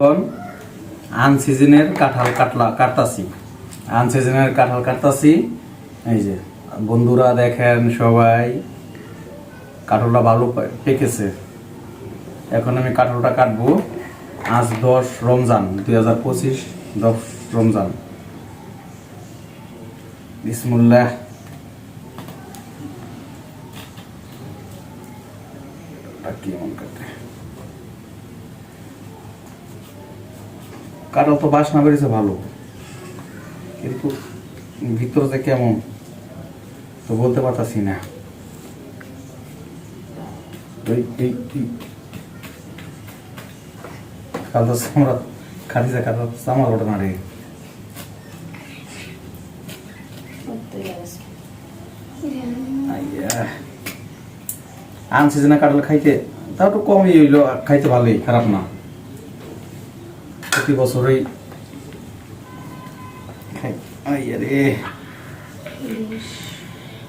এখন আনসিজনের কাঁঠাল কাটতাছি। আনসিজনের কাঁঠাল কাটতাছি। এই যে বন্ধুরা দেখেন, সবাই কাঁঠালটা ভালো পেকেছে। এখন আমি কাঁঠালটা কাটবো। আজ 10 রমজান 2025, 10 রমজান। বিসমিল্লাহ। কেমন কাটে কাঁঠাল তো বাসনা বেরিয়েছে ভালো, কিন্তু ভিতরে যে কেমন তো বলতে পারতাছি না। কাঁঠাল আমরা খাটিছে, কাঁঠাল আমার ওটা না রে। আনসিজনে কাঁঠাল খাইতে তাও একটু কমই হইলো, খাইতে ভালোই, খারাপ না। প্রতি বছরই খাই। রে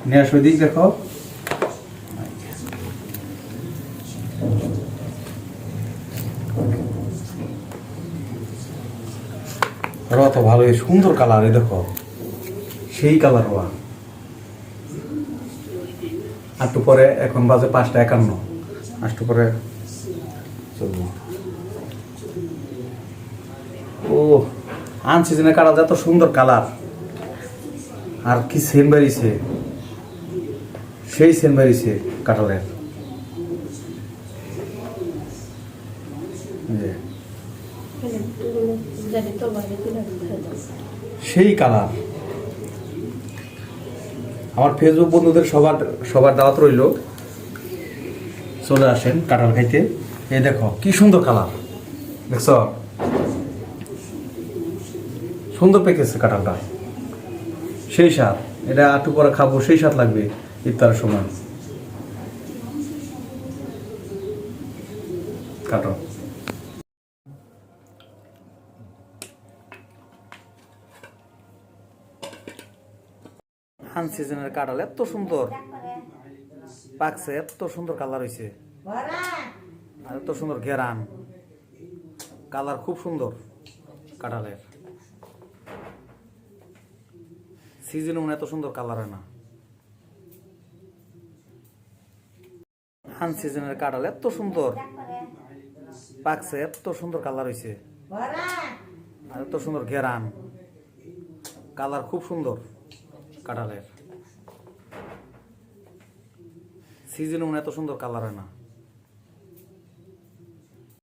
নিয়ে আসো, দিক দেখো। রোয়া তো ভালোই সুন্দর কালার, দেখো সেই কালার রোয়া। একটু পরে, এখন বাজে 5টা 51, একটু পরে চলবো। ও আনসিজনে কাঁঠাল এত সুন্দর কালার, আর কি সেন বেরিয়েছে, সেই সেন বেরিয়েছে কাঁঠালের। সেই কালার। আমার ফেসবুক বন্ধুদের সবার দাওয়াত রইল, চলে আসেন কাঁঠাল খাইতে। এই দেখো কি সুন্দর কালার, দেখছ? সুন্দর পেকেছে কাঁঠালটা, সেই স্বাদ। এটা একটু পরে খাবো, সেই স্বাদ লাগবে ইফতারের সময়। কাটো। আনসিজনের কাঁঠাল এত সুন্দর পাকছে, এত সুন্দর কালার হয়েছে, আর এত সুন্দর ঘেরান, কালার খুব সুন্দর কাঁঠালের। সিজনে মনে এত সুন্দর কালার হয় না। আনসিজনের কাঁঠাল এত সুন্দর পাকছে, এত সুন্দর কালার হয়েছে, আর এত সুন্দর ঘেরান, কালার খুব সুন্দর কাঁঠালের। সিজনে মনে এত সুন্দর কালার হয় না।